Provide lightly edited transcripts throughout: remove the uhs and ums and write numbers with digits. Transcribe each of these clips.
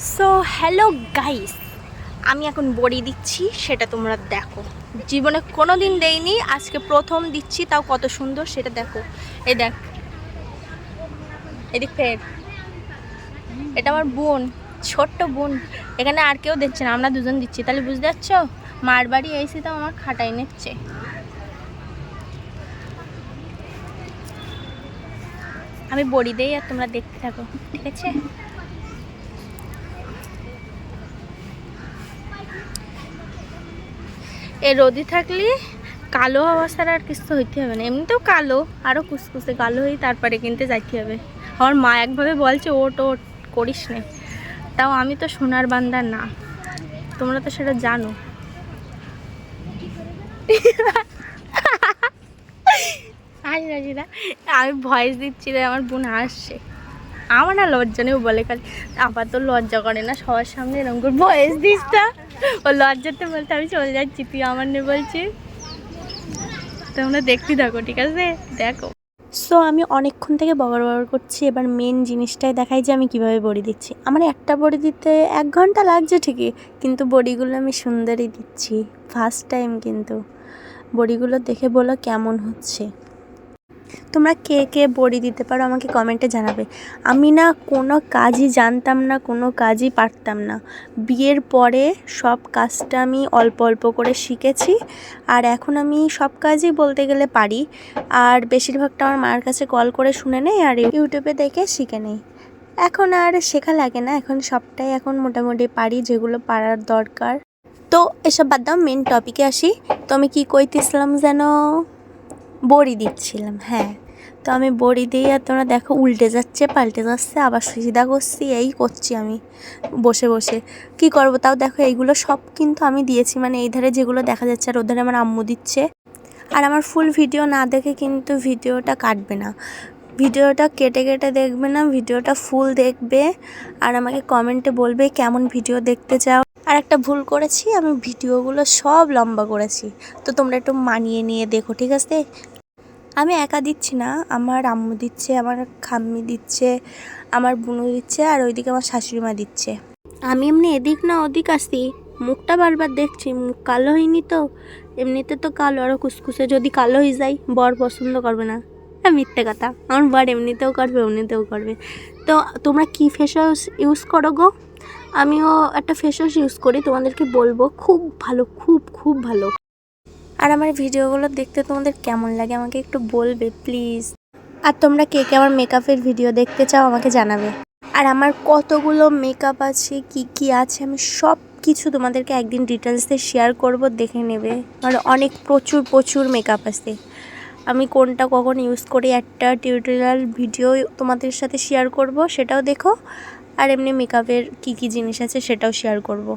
So hello guys, আমি এখন বড়ি দিচ্ছি, সেটা তোমরা দেখো। জীবনে কোনো দিন দেইনি, আজকে প্রথম দিচ্ছি, তাও কত সুন্দর সেটা দেখো। এই দেখ, এদিক ফের, এটা আমার বোন, ছোট্ট বোন। এখানে আর কেউ দিচ্ছে না, আমরা দুজন দিচ্ছি। তাহলে বুঝতে পারছো, মার বাড়ি এসে তো আমার খাটাই নিচ্ছে। আমি বড়ি দেই আর তোমরা দেখতে থাকো, ঠিক আছে? এই রোদি থাকলে কালো অবস্থার আর কিছু হইতে হবে না, এমনিতেও কালো, আরও কুচকুচে কালো হয়ে তারপরে কিনতে যাইতে হবে। আমার মা একভাবে বলছে ওট ওট করিস নে, তাও আমি তো সোনার বান্দা না, তোমরা তো সেটা জানো। আমি ভয়েস দিচ্ছি রে, আমার বোন আসছে, আমার না লজ্জা নেই, ও বলে খালি আবার তো লজ্জা করে না সবার সামনে এরকম করে ভয়েস দিস না। ও লজ্জাতে বলতে আমি চলে যাচ্ছি, তুই আমার নে বলছিস। তোমরা দেখতে থাকো, ঠিক আছে? দেখো। সো আমি অনেকক্ষণ থেকে বগর করছি, এবার মেন জিনিসটাই দেখাই যে আমি কিভাবে বড়ি দিচ্ছি। আমার একটা বড়ি দিতে 1 ঘন্টা লাগছে ঠিকই, কিন্তু বড়িগুলো আমি সুন্দরই দিচ্ছি, ফার্স্ট টাইম। কিন্তু বড়িগুলো দেখে বলো কেমন হচ্ছে। তোমরা কে কে বড়ি দিতে পারো আমাকে কমেন্টে জানাবে। আমি না কোনো কাজই জানতাম না, কোনো কাজই পারতাম না। বিয়ের পরে সব কাজটা আমি অল্প অল্প করে শিখেছি, আর এখন আমি সব কাজই বলতে গেলে পারি। আর বেশিরভাগটা আমার মায়ের কাছে কল করে শুনে নেই আর ইউটিউবে দেখে শিখে নেই। এখন আর শেখা লাগে না, এখন সবটাই এখন মোটামুটি পারি, যেগুলো পারার দরকার। তো এসব বাদ দাও, মেন টপিকে আসি। তো আমি কী কইতেছিলাম যেন, বড়ি দিচ্ছিলাম, হ্যাঁ। তো আমি বড়ি দিই আর তোমরা দেখো উল্টে যাচ্ছে, পাল্টে যাচ্ছে, আবার সিধা করছি, এই করছি আমি বসে বসে। কি করব, তাও দেখো এইগুলো সব কিন্তু আমি দিয়েছি, মানে এই ধারে যেগুলো দেখা যাচ্ছে আর ওধারে আমার আম্মু দিচ্ছে। আর আমার ফুল ভিডিও না দেখে কিন্তু ভিডিওটা কাটবে না, ভিডিওটা কেটে কেটে দেখবে না, ভিডিওটা ফুল দেখবে। আর আমাকে কমেন্টে বলবে কেমন ভিডিও দেখতে চাও। আর একটা ভুল করেছি, আমি ভিডিওগুলো সব লম্বা করেছি, তো তোমরা একটু মানিয়ে নিয়ে দেখো, ঠিক আছে? আমি একা দিচ্ছি না, আমার আম্মু দিচ্ছে, আমার খাম্মি দিচ্ছে, আমার বুনু দিচ্ছে, আর ওইদিকে আমার শাশুড়ি মা দিচ্ছে। আমি এমনি এদিক না ওদিক আসি, মুখটা বারবার দেখছি, মুখ কালো হয়নি তো? এমনিতে তো কালো, আরও কুসকুসে। যদি কালো হয়ে যাই বর পছন্দ করবে না। হ্যাঁ, মিথ্যে কথা, আমার বর এমনিতেও করবে এমনিতেও করবে। তো তোমরা কি ফেস ওয়াশ ইউজ করো গো? আমিও একটা ফেস ওয়াশ ইউজ করি, তোমাদেরকে বলবো, খুব ভালো, খুব খুব ভালো। আর আমার ভিডিওগুলো দেখতে তোমাদের কেমন লাগে আমাকে একটু বলবে প্লিজ। আর তোমরা কে কে আমার মেকআপের ভিডিও দেখতে চাও আমাকে জানাবে। আর আমার কতগুলো মেকআপ আছে, কি কি আছে, আমি সব কিছু তোমাদেরকে একদিন ডিটেলসে শেয়ার করব, দেখে নেবে। আর অনেক প্রচুর প্রচুর মেকআপ আছে, আমি কোনটা কখন ইউজ করি একটা টিউটোরিয়াল ভিডিও তোমাদের সাথে শেয়ার করব, সেটাও দেখো। আর এমনি মেকআপের কি কি জিনিস আছে সেটাও শেয়ার করব।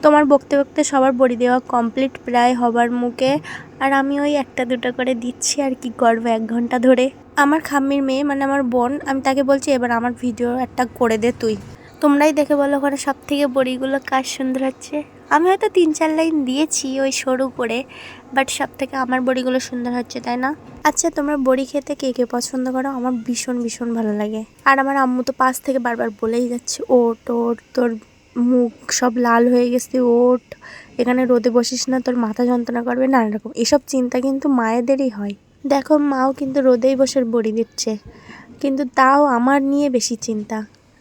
তোমার বকতে বকতে সবার বড়ি দেওয়া কমপ্লিট, প্রায় হবার মুখে। আর আমি ওই একটা দুটো করে দিচ্ছি, আর কি করবো 1 ঘন্টা ধরে। আমার খাম্মির মেয়ে, মানে আমার বোন, আমি তাকে বলছি এবার আমার ভিডিও একটা করে দে তুই। তোমরাই দেখে বলো ওখানে সব থেকে বড়িগুলো কাজ সুন্দর হচ্ছে। আমি হয়তো 3-4 লাইন দিয়েছি ওই সরু করে, বাট সব থেকে আমার বড়িগুলো সুন্দর হচ্ছে, তাই না? আচ্ছা, তোমরা বড়ি খেতে কে কে পছন্দ করো? আমার ভীষণ ভীষণ ভালো লাগে। আর আমার আম্মু তো পাশ থেকে বারবার বলেই যাচ্ছে, ওট ওট, তোর মুখ সব লাল হয়ে গেছে, ওট, এখানে রোদে বসিস না, তোর মাথা যন্ত্রণা করবে, নানা রকম এসব চিন্তা কিন্তু মায়েদেরই হয়। দেখো, মাও কিন্তু রোদেই বসে বড়ি দিচ্ছে, কিন্তু তাও আমার নিয়ে বেশি চিন্তা,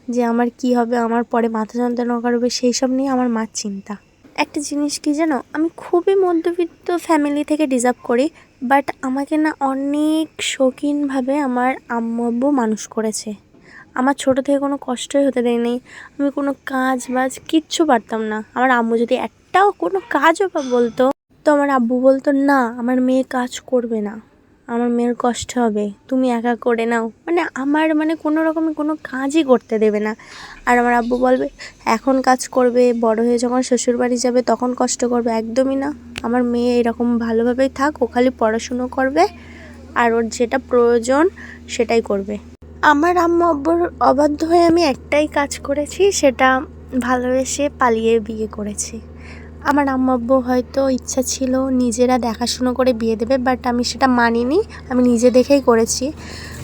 যে আমার কি হবে, আমার পরে মাথা যন্ত্রণা করবে, সেই সব নিয়ে আমার মার চিন্তা। একটা জিনিস কি জানো, আমি খুবই মধ্যবিত্ত ফ্যামিলি থেকে ডিজার্ভ করি, বাট আমাকে না অনেক শৌখিনভাবে আমার আম্মু আব্বু মানুষ করেছে। আমার ছোটো থেকে কোনো কষ্টই হতে দেয়নি, আমি কোনো কাজ বাজ কিচ্ছু পারতাম না। আমার আম্মু যদি একটাও কোনো কাজও বা বলতো, তো আমার আব্বু বলতো না, আমার মেয়ে কাজ করবে না, আমার মেয়ের কষ্ট হবে, তুমি একা করে নাও। মানে আমার কোনো রকমে কোনো কাজই করতে দেবে না। আর আমার আব্বু বলবে এখন কাজ করবে, বড় হয়ে যখন শ্বশুরবাড়ি যাবে তখন কষ্ট করবে, একদমই না। আমার মেয়ে এরকম ভালোভাবেই থাক, ও খালি পড়াশুনো করবে, আর ওর যেটা প্রয়োজন সেটাই করবে। আমার আম্মু আব্বুর অবাধ্য হয়ে আমি একটাই কাজ করেছি, সেটা ভালোবেসে পালিয়ে বিয়ে করেছি। আমার আম্মু আব্বু হয়তো ইচ্ছা ছিল নিজেরা দেখাশুনো করে বিয়ে দেবে, বাট আমি সেটা মানিনি, আমি নিজে দেখেই করেছি।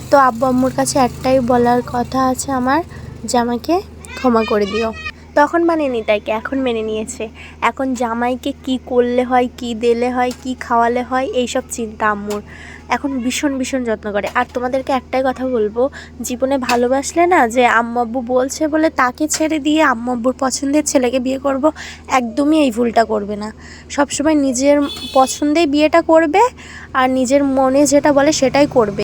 তো আব্বু আম্মুর কাছে একটাই বলার কথা আছে আমার, যে আমাকে ক্ষমা করে দিও। তখন মানেনি তাইকে, এখন মেনে নিয়েছে। এখন জামাইকে কি করলে হয়, কি দিলে হয়, কি খাওয়ালে হয়, এইসব চিন্তা আম্মুর। এখন ভীষণ ভীষণ যত্ন করে। আর তোমাদেরকে একটাই কথা বলবো, জীবনে ভালোবাসলে না, যে আম্মু আব্বু বলছে বলে তাকে ছেড়ে দিয়ে আম্মু আব্বুর পছন্দের ছেলেকে বিয়ে করব, একদমই এই ভুলটা করবে না। সবসময় নিজের পছন্দেই বিয়েটা করবে, আর নিজের মনে যেটা বলে সেটাই করবে।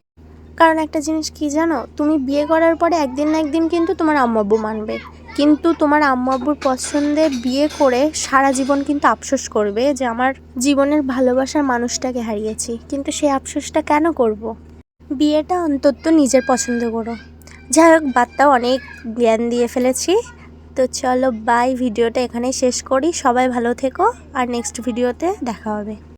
কারণ একটা জিনিস কি জানো, তুমি বিয়ে করার পরে একদিন না একদিন কিন্তু তোমার আম্মু আব্বু মানবে, কিন্তু তোমার আম্মু আব্বুর পছন্দে বিয়ে করে সারা জীবন কিন্তু আফসোস করবে যে আমার জীবনের ভালোবাসার মানুষটাকে হারিয়েছি। কিন্তু সেই আফসোসটা কেন করব? বিয়েটা অন্তত নিজের পছন্দ করো। যাই হোক, বার্তাও অনেক জ্ঞান দিয়ে ফেলেছি। তো চলো বাই, ভিডিওটা এখানেই শেষ করি। সবাই ভালো থেকো, আর নেক্সট ভিডিওতে দেখা হবে।